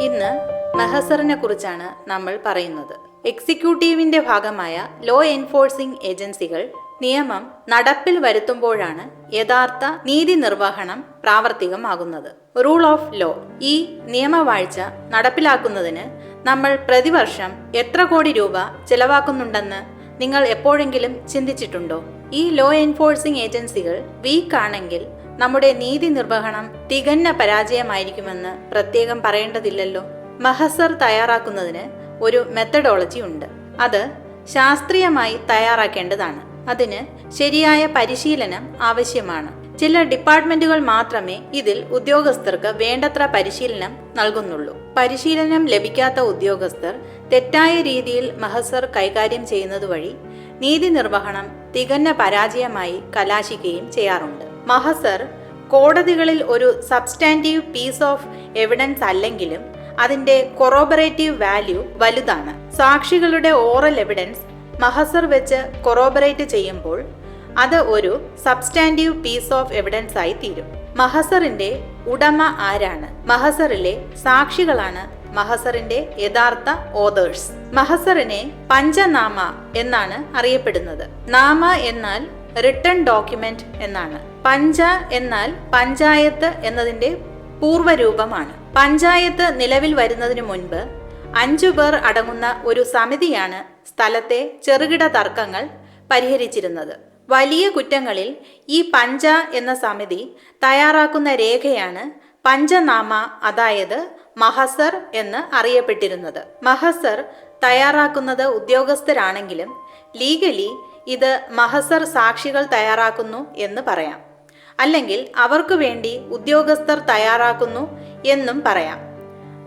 ഇന്ന് മഹസറിനെ കുറിച്ചാണ് നമ്മൾ പറയുന്നത്. എക്സിക്യൂട്ടീവിന്റെ ഭാഗമായ ലോ എൻഫോഴ്സിംഗ് ഏജൻസികൾ നിയമം നടപ്പിൽ വരുത്തുമ്പോഴാണ് യഥാർത്ഥ നീതി നിർവഹണം പ്രാവർത്തികമാകുന്നത്. Rule of law. ഈ നിയമവാഴ്ച നടപ്പിലാക്കുന്നതിന് നമ്മൾ പ്രതിവർഷം എത്ര കോടി രൂപ ചെലവാക്കുന്നുണ്ടെന്ന് നിങ്ങൾ എപ്പോഴെങ്കിലും ചിന്തിച്ചിട്ടുണ്ടോ? ഈ ലോ എൻഫോഴ്സിംഗ് ഏജൻസികൾ വീക്ക് ആണെങ്കിൽ നമ്മുടെ നീതി നിർവഹണം തികഞ്ഞ പരാജയമായിരിക്കുമെന്ന് പ്രത്യേകം പറയേണ്ടതില്ലല്ലോ. മഹസർ തയ്യാറാക്കുന്നതിന് ഒരു മെത്തഡോളജി ഉണ്ട്. അത് ശാസ്ത്രീയമായി തയ്യാറാക്കേണ്ടതാണ്. അതിന് ശരിയായ പരിശീലനം ആവശ്യമാണ്. ചില ഡിപ്പാർട്ട്മെന്റുകൾ മാത്രമേ ഇതിൽ ഉദ്യോഗസ്ഥർക്ക് വേണ്ടത്ര പരിശീലനം നൽകുന്നുള്ളൂ. പരിശീലനം ലഭിക്കാത്ത ഉദ്യോഗസ്ഥർ തെറ്റായ രീതിയിൽ മഹസർ കൈകാര്യം ചെയ്യുന്നത് വഴി നീതി നിർവഹണം തികഞ്ഞ പരാജയമായി കലാശിക്കുകയും ചെയ്യാറുണ്ട്. മഹസർ കോടതികളിൽ ഒരു സബ്സ്റ്റാന്റീവ് പീസ് ഓഫ് എവിഡൻസ് അല്ലെങ്കിലും അതിന്റെ കൊറോബറേറ്റീവ് വാല്യൂ വലുതാണ്. സാക്ഷികളുടെ ഓറൽ എവിഡൻസ് മഹസർ വെച്ച് കൊറോബറേറ്റ് ചെയ്യുമ്പോൾ അത് ഒരു സബ്സ്റ്റാന്റീവ് പീസ് ഓഫ് എവിഡൻസ് ആയി തീരും. മഹസറിന്റെ ഉടമ ആരാണ്? മഹസറിലെ സാക്ഷികളാണ് മഹസറിന്റെ യഥാർത്ഥ ഓതേഴ്സ്. മഹസറിനെ പഞ്ചനാമ എന്നാണ് അറിയപ്പെടുന്നത്. നാമ എന്നാൽ റിട്ടൺ ഡോക്യുമെന്റ് എന്നാണ്. പഞ്ച എന്നാൽ പഞ്ചായത്ത് എന്നതിന്റെ പൂർവ്വരൂപമാണ്. പഞ്ചായത്ത് നിലവിൽ വരുന്നതിനു മുൻപ് 5 പേർ അടങ്ങുന്ന ഒരു സമിതിയാണ് സ്ഥലത്തെ ചെറുകിട തർക്കങ്ങൾ പരിഹരിച്ചിരുന്നത്. വലിയ കുറ്റങ്ങളിൽ ഈ പഞ്ച എന്ന സമിതി തയ്യാറാക്കുന്ന രേഖയാണ് പഞ്ചനാമ, അതായത് മഹസർ എന്ന് അറിയപ്പെട്ടിരുന്നത്. മഹസർ തയ്യാറാക്കുന്നത് ഉദ്യോഗസ്ഥരാണെങ്കിലും ലീഗലി ഇത് മഹസർ സാക്ഷികൾ തയ്യാറാക്കുന്നു എന്ന് പറയാം. അല്ലെങ്കിൽ അവർക്കു വേണ്ടി ഉദ്യോഗസ്ഥർ തയ്യാറാക്കുന്നു എന്നും പറയാം.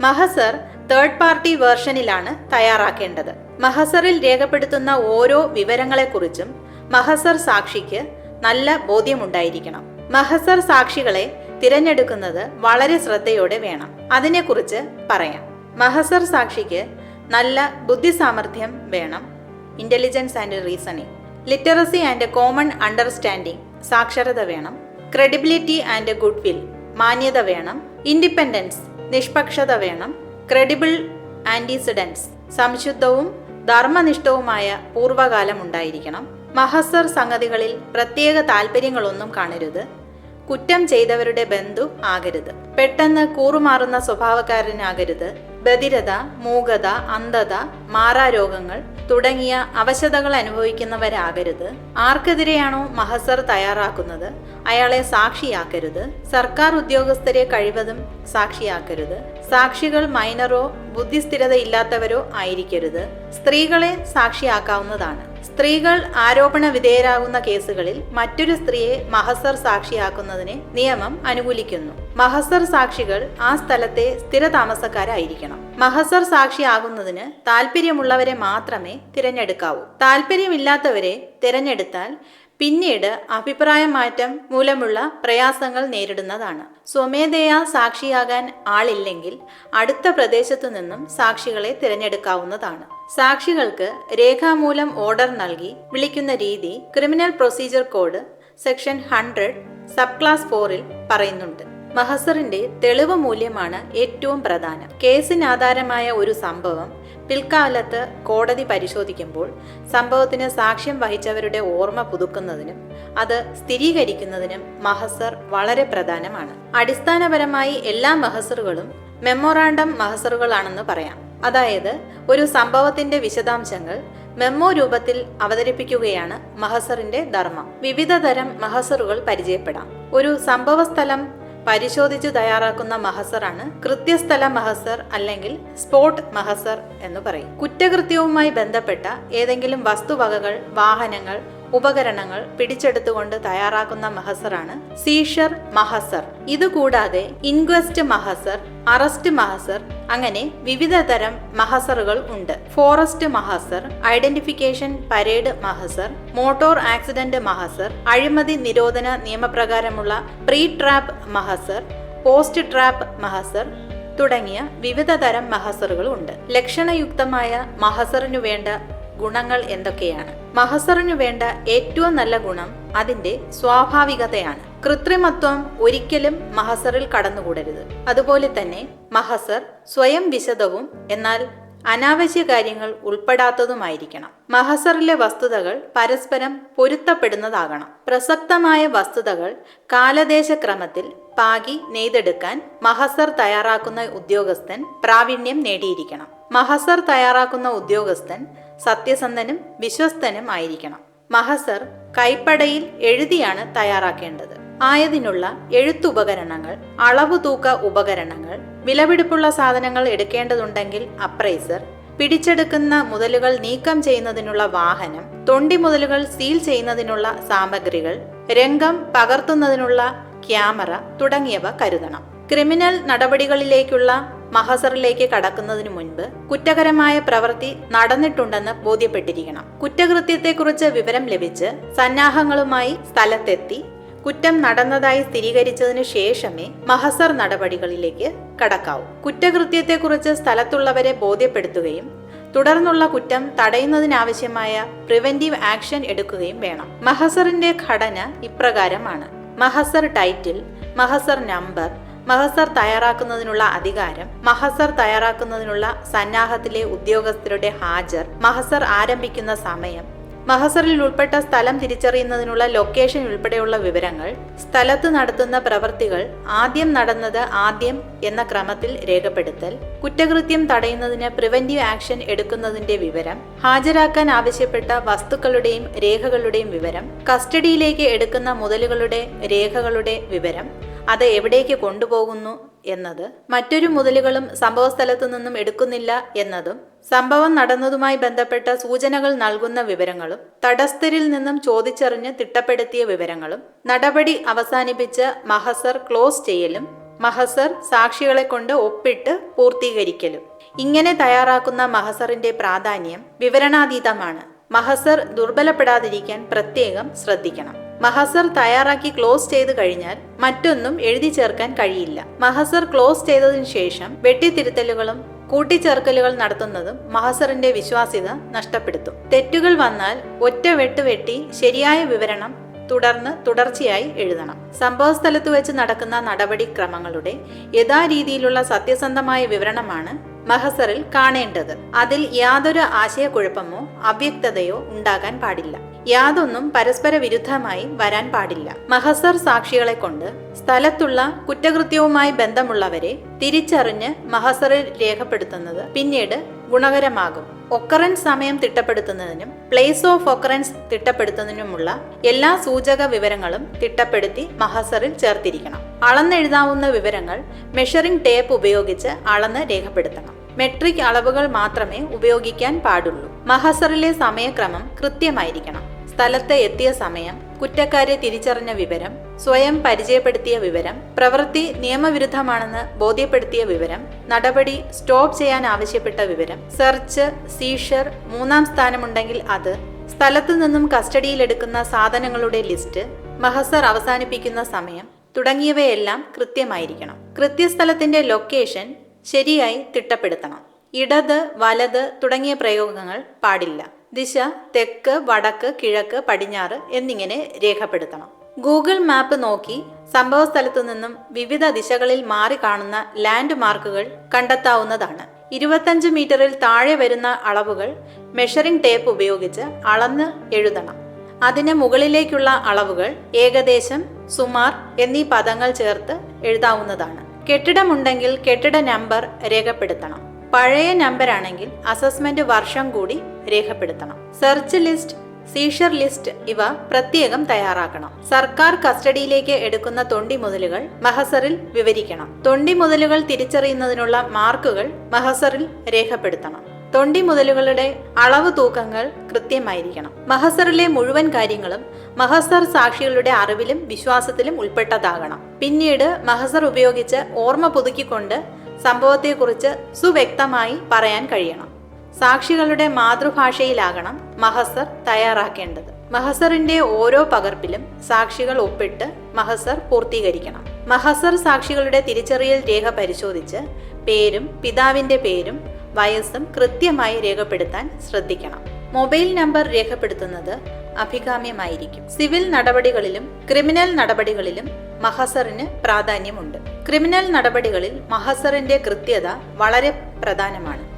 മഹസർ തേർഡ് പാർട്ടി വേർഷനിലാണ് തയ്യാറാക്കേണ്ടത്. മഹസറിൽ രേഖപ്പെടുത്തുന്ന ഓരോ വിവരങ്ങളെക്കുറിച്ചും മഹസർ സാക്ഷിക്ക് നല്ല ബോധ്യമുണ്ടായിരിക്കണം. മഹസർ സാക്ഷികളെ തിരഞ്ഞെടുക്കുന്നത് വളരെ ശ്രദ്ധയോടെ വേണം. അതിനെക്കുറിച്ച് പറയാം. മഹസർ സാക്ഷിക്ക് നല്ല ബുദ്ധിസാമർഥ്യം വേണം, intelligence and reasoning, literacy and common understanding, സാക്ഷരത വേണം, ക്രെഡിബിലിറ്റി ആൻഡ് ഗുഡ് വിൽ, മാന്യത വേണം, ഇൻഡിപെൻഡൻസ്, നിഷ്പക്ഷത വേണം, ക്രെഡിബിൾ ആന്റിസിഡൻസ്, സംശുദ്ധവും ധർമ്മനിഷ്ഠവുമായ പൂർവ്വകാലം ഉണ്ടായിരിക്കണം. മഹസർ സംഗതികളിൽ പ്രത്യേക താല്പര്യങ്ങളൊന്നും കാണരുത്. കുറ്റം ചെയ്തവരുടെ ബന്ധു ആകരുത്. പെട്ടെന്ന് കൂറുമാറുന്ന സ്വഭാവക്കാരനാകരുത്. ബധിരത, മൂകത, അന്ധത, മാറാരോഗങ്ങൾ തുടങ്ങിയ അവശതകൾ അനുഭവിക്കുന്നവരാകരുത്. ആർക്കെതിരെയാണോ മഹസർ തയ്യാറാക്കുന്നത് അയാളെ സാക്ഷിയാക്കരുത്. സർക്കാർ ഉദ്യോഗസ്ഥരെ കഴിവതും സാക്ഷിയാക്കരുത്. സാക്ഷികൾ മൈനറോ ബുദ്ധിസ്ഥിരതയില്ലാത്തവരോ ആയിരിക്കരുത്. സ്ത്രീകളെ സാക്ഷിയാക്കാവുന്നതാണ്. സ്ത്രീകൾ ആരോപണ വിധേയരാകുന്ന കേസുകളിൽ മറ്റൊരു സ്ത്രീയെ മഹസർ സാക്ഷിയാക്കുന്നതിനെ നിയമം അനുകൂലിക്കുന്നു. മഹസർ സാക്ഷികൾ ആ സ്ഥലത്തെ സ്ഥിര താമസക്കാരായിരിക്കണം. മഹസർ സാക്ഷിയാകുന്നതിന് താല്പര്യമുള്ളവരെ മാത്രമേ തിരഞ്ഞെടുക്കാവൂ. താല്പര്യമില്ലാത്തവരെ തിരഞ്ഞെടുത്താൽ പിന്നീട് അഭിപ്രായ മാറ്റം മൂലമുള്ള പ്രയാസങ്ങൾ നേരിടുന്നതാണ്. സ്വമേധയാ സാക്ഷിയാകാൻ ആളില്ലെങ്കിൽ അടുത്ത പ്രദേശത്തു നിന്നും സാക്ഷികളെ തിരഞ്ഞെടുക്കാവുന്നതാണ്. സാക്ഷികൾക്ക് രേഖാമൂലം ഓർഡർ നൽകി വിളിക്കുന്ന രീതി criminal procedure code section 100 sub clause 4-ൽ പറയുന്നുണ്ട്. മഹസറിന്റെ തെളിവ് മൂല്യമാണ് ഏറ്റവും പ്രധാനം. കേസിനാധാരമായ ഒരു സംഭവം പിൽക്കാലത്ത് കോടതി പരിശോധിക്കുമ്പോൾ സംഭവത്തിന് സാക്ഷ്യം വഹിച്ചവരുടെ ഓർമ്മ പുതുക്കുന്നതിനും അത് സ്ഥിരീകരിക്കുന്നതിനും മഹസർ വളരെ പ്രധാനമാണ്. അടിസ്ഥാനപരമായി എല്ലാ മഹസറുകളും മെമ്മോറാണ്ടം മഹസറുകളാണെന്ന് പറയാം. അതായത് ഒരു സംഭവത്തിന്റെ വിശദാംശങ്ങൾ മെമ്മോ രൂപത്തിൽ അവതരിപ്പിക്കുകയാണ് മഹസറിന്റെ ധർമ്മം. വിവിധ തരം മഹസറുകൾ പരിചയപ്പെടാം. ഒരു സംഭവസ്ഥലം പരിശോധിച്ച് തയ്യാറാക്കുന്ന മഹസറാണ് കൃത്യസ്ഥല മഹസർ അല്ലെങ്കിൽ സ്പോട്ട് മഹസർ എന്ന് പറയും. കുറ്റകൃത്യവുമായി ബന്ധപ്പെട്ട ഏതെങ്കിലും വസ്തുവകകൾ, വാഹനങ്ങൾ, ഉപകരണങ്ങൾ പിടിച്ചെടുത്തുകൊണ്ട് തയ്യാറാക്കുന്ന മഹസറാണ് സീഷർ മഹസർ. ഇതുകൂടാതെ ഇൻക്വസ്റ്റ് മഹസർ, അറസ്റ്റ് മഹസർ, അങ്ങനെ വിവിധ തരം മഹസറുകൾ ഉണ്ട്. Forest mahazar, identification parade mahazar, motor accident mahazar, അഴിമതി നിരോധന നിയമപ്രകാരമുള്ള pre trap mahazar, post trap mahazar തുടങ്ങിയ വിവിധ തരം മഹസറുകൾ ഉണ്ട്. ലക്ഷണയുക്തമായ മഹസറിനു വേണ്ട ഗുണങ്ങൾ എന്തൊക്കെയാണ്? മഹസറിനു വേണ്ട ഏറ്റവും നല്ല ഗുണം അതിന്റെ സ്വാഭാവികതയാണ്. കൃത്രിമത്വം ഒരിക്കലും മഹസറിൽ കടന്നുകൂടരുത്. അതുപോലെ തന്നെ മഹസർ സ്വയം വിശദവും എന്നാൽ അനാവശ്യ കാര്യങ്ങൾ ഉൾപ്പെടാത്തതുമായിരിക്കണം. മഹസറിലെ വസ്തുതകൾ പരസ്പരം പൊരുത്തപ്പെടുന്നതാകണം. പ്രസക്തമായ വസ്തുതകൾ കാലദേശക്രമത്തിൽ പാകി നെയ്തെടുക്കാൻ മഹസർ തയ്യാറാക്കുന്ന ഉദ്യോഗസ്ഥൻ പ്രാവീണ്യം നേടിയിരിക്കണം. മഹസർ തയ്യാറാക്കുന്ന ഉദ്യോഗസ്ഥൻ സത്യസന്ധനും വിശ്വസ്തനും ആയിരിക്കണം. മഹസർ കൈപ്പടയിൽ എഴുതിയാണ് തയ്യാറാക്കേണ്ടത്. ആയതിനുള്ള എഴുത്തുപകരണങ്ങൾ, അളവ് തൂക്ക ഉപകരണങ്ങൾ, വിലപിടിപ്പുള്ള സാധനങ്ങൾ എടുക്കേണ്ടതുണ്ടെങ്കിൽ അപ്രൈസർ, പിടിച്ചെടുക്കുന്ന മുതലുകൾ നീക്കം ചെയ്യുന്നതിനുള്ള വാഹനം, തൊണ്ടി മുതലുകൾ സീൽ ചെയ്യുന്നതിനുള്ള സാമഗ്രികൾ, രംഗം പകർത്തുന്നതിനുള്ള ക്യാമറ തുടങ്ങിയവ കരുതണം. ക്രിമിനൽ നടപടികളിലേക്കുള്ള മഹസറിലേക്ക് കടക്കുന്നതിനു മുൻപ് കുറ്റകരമായ പ്രവൃത്തി നടന്നിട്ടുണ്ടെന്ന് ബോധ്യപ്പെട്ടിരിക്കണം. കുറ്റകൃത്യത്തെക്കുറിച്ച് വിവരം ലഭിച്ച് സന്നാഹങ്ങളുമായി സ്ഥലത്തെത്തി കുറ്റം നടന്നതായി സ്ഥിരീകരിച്ചതിനു ശേഷമേ മഹസർ നടപടികളിലേക്ക് കടക്കാവൂ. കുറ്റകൃത്യത്തെക്കുറിച്ച് സ്ഥലത്തുള്ളവരെ ബോധ്യപ്പെടുത്തുകയും തുടർന്നുള്ള കുറ്റം തടയുന്നതിനാവശ്യമായ പ്രിവെന്റീവ് ആക്ഷൻ എടുക്കുകയും വേണം. മഹസറിന്റെ ഘടന ഇപ്രകാരമാണ്: മഹസർ ടൈറ്റിൽ, മഹസർ നമ്പർ, മഹസർ തയ്യാറാക്കുന്നതിനുള്ള അധികാരം, മഹസർ തയ്യാറാക്കുന്നതിനുള്ള സന്നാഹത്തിലെ ഉദ്യോഗസ്ഥരുടെ ഹാജർ, മഹസർ ആരംഭിക്കുന്ന സമയം, മഹസറിൽ ഉൾപ്പെട്ട സ്ഥലം തിരിച്ചറിയുന്നതിനുള്ള ലൊക്കേഷൻ ഉൾപ്പെടെയുള്ള വിവരങ്ങൾ, സ്ഥലത്ത് നടത്തുന്ന പ്രവൃത്തികൾ ആദ്യം നടന്നത് ആദ്യം എന്ന ക്രമത്തിൽ രേഖപ്പെടുത്തൽ, കുറ്റകൃത്യം തടയുന്നതിന് പ്രിവെന്റീവ് ആക്ഷൻ എടുക്കുന്നതിന്റെ വിവരം, ഹാജരാക്കാൻ ആവശ്യപ്പെട്ട വസ്തുക്കളുടെയും രേഖകളുടെയും വിവരം, കസ്റ്റഡിയിലേക്ക് എടുക്കുന്ന മുതലുകളുടെ രേഖകളുടെ വിവരം, അത് എവിടേക്ക് കൊണ്ടുപോകുന്നു എന്നത്, മറ്റൊരു മുതലുകളും സംഭവസ്ഥലത്തു നിന്നും എടുക്കുന്നില്ല എന്നതും, സംഭവം നടന്നതുമായി ബന്ധപ്പെട്ട സൂചനകൾ നൽകുന്ന വിവരങ്ങളും, തടസ്ഥരിൽ നിന്നും ചോദിച്ചറിഞ്ഞ് തിട്ടപ്പെടുത്തിയ വിവരങ്ങളും, നടപടി അവസാനിപ്പിച്ച് മഹസർ ക്ലോസ് ചെയ്യലും, മഹസർ സാക്ഷികളെ കൊണ്ട് ഒപ്പിട്ട് പൂർത്തീകരിക്കലും. ഇങ്ങനെ തയ്യാറാക്കുന്ന മഹസറിന്റെ പ്രാധാന്യം വിവരണാതീതമാണ്. മഹസർ ദുർബലപ്പെടാതിരിക്കാൻ പ്രത്യേകം ശ്രദ്ധിക്കണം. മഹസർ തയ്യാറാക്കി ക്ലോസ് ചെയ്ത് കഴിഞ്ഞാൽ മറ്റൊന്നും എഴുതി ചേർക്കാൻ കഴിയില്ല. മഹസർ ക്ലോസ് ചെയ്തതിനു ശേഷം വെട്ടിത്തിരുത്തലുകളും കൂട്ടിച്ചേർക്കലുകൾ നടത്തുന്നതും മഹസറിന്റെ വിശ്വാസ്യത നഷ്ടപ്പെടുത്തും. തെറ്റുകൾ വന്നാൽ ഒറ്റ വെട്ടി ശരിയായ വിവരണം തുടർച്ചയായി എഴുതണം. സംഭവസ്ഥലത്ത് വെച്ച് നടക്കുന്ന നടപടിക്രമങ്ങളുടെ യഥാരീതിയിലുള്ള സത്യസന്ധമായ വിവരണമാണ് മഹസറിൽ കാണേണ്ടത്. അതിൽ യാതൊരു ആശയക്കുഴപ്പമോ അവ്യക്തതയോ ഉണ്ടാകാൻ പാടില്ല. യാതൊന്നും പരസ്പര വിരുദ്ധമായി വരാൻ പാടില്ല. മഹസർ സാക്ഷികളെ കൊണ്ട് സ്ഥലത്തുള്ള കുറ്റകൃത്യവുമായി ബന്ധമുള്ളവരെ തിരിച്ചറിഞ്ഞ് മഹസറിൽ രേഖപ്പെടുത്തുന്നത് പിന്നീട് ഗുണകരമാകും. ഒക്കറൻസ് സമയം തിട്ടപ്പെടുത്തുന്നതിനും പ്ലേസ് ഓഫ് ഒക്കറൻസ് തിട്ടപ്പെടുത്തുന്നതിനുമുള്ള എല്ലാ സൂചക വിവരങ്ങളും തിട്ടപ്പെടുത്തി മഹസറിൽ ചേർത്തിരിക്കണം. അളന്നെഴുതാവുന്ന വിവരങ്ങൾ മെഷറിംഗ് ടേപ്പ് ഉപയോഗിച്ച് അളന്ന് രേഖപ്പെടുത്തണം. മെട്രിക് അളവുകൾ മാത്രമേ ഉപയോഗിക്കാൻ പാടുള്ളൂ. മഹസറിലെ സമയക്രമം കൃത്യമായിരിക്കണം. സ്ഥലത്ത് എത്തിയ സമയം, കുറ്റക്കാരെ തിരിച്ചറിഞ്ഞ വിവരം, സ്വയം പരിചയപ്പെടുത്തിയ വിവരം, പ്രവൃത്തി നിയമവിരുദ്ധമാണെന്ന് ബോധ്യപ്പെടുത്തിയ വിവരം, നടപടി സ്റ്റോപ്പ് ചെയ്യാൻ ആവശ്യപ്പെട്ട വിവരം, സെർച്ച്, സീഷർ, മൂന്നാം സ്ഥാനമുണ്ടെങ്കിൽ അത്, സ്ഥലത്തു നിന്നും കസ്റ്റഡിയിലെടുക്കുന്ന സാധനങ്ങളുടെ ലിസ്റ്റ്, മഹസർ അവസാനിപ്പിക്കുന്ന സമയം തുടങ്ങിയവയെല്ലാം കൃത്യമായിരിക്കണം. കൃത്യസ്ഥലത്തിന്റെ ലൊക്കേഷൻ ശരിയായി തിട്ടപ്പെടുത്തണം. ഇടത്, വലത് തുടങ്ങിയ പ്രയോഗങ്ങൾ പാടില്ല. ദിശ തെക്ക്, വടക്ക്, കിഴക്ക്, പടിഞ്ഞാറ് എന്നിങ്ങനെ രേഖപ്പെടുത്തണം. ഗൂഗിൾ മാപ്പ് നോക്കി സംഭവസ്ഥലത്തു നിന്നും വിവിധ ദിശകളിൽ മാറി കാണുന്ന ലാൻഡ് മാർക്കുകൾ കണ്ടെത്താവുന്നതാണ്. 25 മീറ്ററിൽ താഴെ വരുന്ന അളവുകൾ മെഷറിംഗ് ടേപ്പ് ഉപയോഗിച്ച് അളന്ന് എഴുതണം. അതിന് മുകളിലേക്കുള്ള അളവുകൾ ഏകദേശം, സുമാർ എന്നീ പദങ്ങൾ ചേർത്ത് എഴുതാവുന്നതാണ്. കെട്ടിടമുണ്ടെങ്കിൽ കെട്ടിട നമ്പർ രേഖപ്പെടുത്തണം. പഴയ നമ്പറാണെങ്കിൽ അസസ്മെന്റ് വർഷം കൂടി രേഖപ്പെടുത്തണം. സെർച്ച് ലിസ്റ്റ്, സീഷർ ലിസ്റ്റ് ഇവ പ്രത്യേകം തയ്യാറാക്കണം. സർക്കാർ കസ്റ്റഡിയിലേക്ക് എടുക്കുന്ന തൊണ്ടി മുതലുകൾ മഹസറിൽ വിവരിക്കണം. തൊണ്ടി മുതലുകൾ തിരിച്ചറിയുന്നതിനുള്ള മാർക്കുകൾ മഹസറിൽ രേഖപ്പെടുത്തണം. തൊണ്ടി മുതലുകളുടെ അളവ് തൂക്കങ്ങൾ കൃത്യമായിരിക്കണം. മഹസറിലെ മുഴുവൻ കാര്യങ്ങളും മഹസർ സാക്ഷികളുടെ അറിവിലും വിശ്വാസത്തിലും ഉൾപ്പെട്ടതാകണം. പിന്നീട് മഹസർ ഉപയോഗിച്ച് ഓർമ്മ പുതുക്കിക്കൊണ്ട് സംഭവത്തെക്കുറിച്ച് സുവ്യക്തമായി പറയാൻ കഴിയണം. സാക്ഷികളുടെ മാതൃഭാഷയിലാകണം മഹസർ തയ്യാറാക്കേണ്ടത്. മഹസറിന്റെ ഓരോ പകർപ്പിലും സാക്ഷികൾ ഒപ്പിട്ട് മഹസർ പൂർത്തീകരിക്കണം. മഹസർ സാക്ഷികളുടെ തിരിച്ചറിയൽ രേഖ പരിശോധിച്ച് പേരും പിതാവിന്റെ പേരും വയസ്സും കൃത്യമായി രേഖപ്പെടുത്താൻ ശ്രദ്ധിക്കണം. മൊബൈൽ നമ്പർ രേഖപ്പെടുത്തുന്നത് അഭികാമ്യമായിരിക്കും. സിവിൽ നടപടികളിലും ക്രിമിനൽ നടപടികളിലും മഹസറിന് പ്രാധാന്യമുണ്ട്. ക്രിമിനൽ നടപടികളിൽ മഹസറിന്റെ കൃത്യത വളരെ പ്രധാനമാണ്.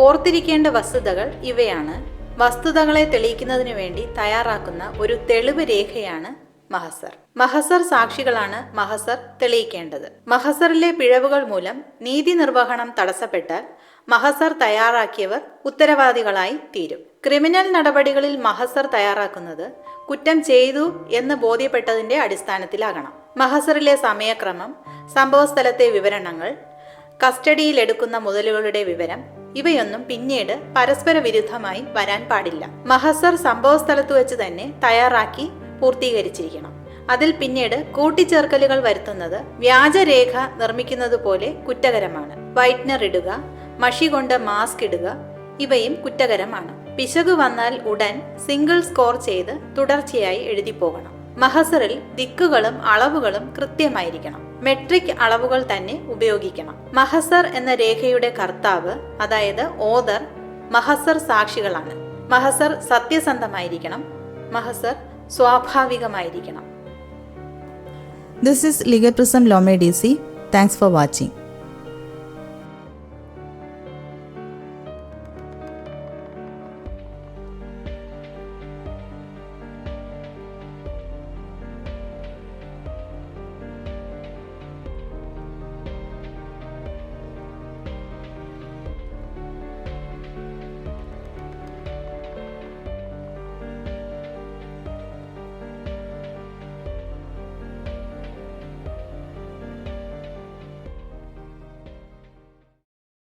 ഓർത്തിരിക്കേണ്ട വസ്തുതകൾ ഇവയാണ്. വസ്തുതകളെ തെളിയിക്കുന്നതിനു വേണ്ടി തയ്യാറാക്കുന്ന ഒരു തെളിവ് രേഖയാണ് മഹസർ. മഹസർ സാക്ഷികളാണ് മഹസർ തെളിയിക്കേണ്ടത്. മഹസറിലെ പിഴവുകൾ മൂലം നീതി നിർവഹണം തടസ്സപ്പെട്ടാൽ മഹസർ തയ്യാറാക്കിയവർ ഉത്തരവാദികളായി തീരും. ക്രിമിനൽ നടപടികളിൽ മഹസർ തയ്യാറാക്കുന്നത് കുറ്റം ചെയ്തു എന്ന് ബോധ്യപ്പെട്ടതിന്റെ അടിസ്ഥാനത്തിലാകണം. മഹസറിലെ സമയക്രമം, സംഭവസ്ഥലത്തെ വിവരണങ്ങൾ, കസ്റ്റഡിയിൽ എടുക്കുന്ന മുതലുകളുടെ വിവരം ഇവയൊന്നും പിന്നീട് പരസ്പര വിരുദ്ധമായി വരാൻ പാടില്ല. മഹസർ സംഭവസ്ഥലത്ത് വെച്ച് തന്നെ തയ്യാറാക്കി പൂർത്തീകരിച്ചിരിക്കണം. അതിൽ പിന്നീട് കൂട്ടിച്ചേർക്കലുകൾ വരുത്തുന്നത് വ്യാജരേഖ നിർമ്മിക്കുന്നത് പോലെ കുറ്റകരമാണ്. വൈറ്റ്നർ ഇടുക, മഷി കൊണ്ട് മാസ്ക് ഇടുക ഇവയും കുറ്റകരമാണ്. പിശക് വന്നാൽ ഉടൻ സിംഗിൾ സ്കോർ ചെയ്ത് തുടർച്ചയായി എഴുതി പോകണം. മഹസറിൽ ദിക്കുകളും അളവുകളും കൃത്യമായിരിക്കണം. മെട്രിക് അളവുകൾ തന്നെ ഉപയോഗിക്കണം. മഹസർ എന്ന രേഖയുടെ കർത്താവ്, അതായത് ഓതർ, മഹസർ സാക്ഷികളാണ്. മഹസർ സത്യസന്ധമായിരിക്കണം. മഹസർ സ്വാഭാവികമായിരിക്കണം. This is Legal PRISM Law May DC. Thanks for watching.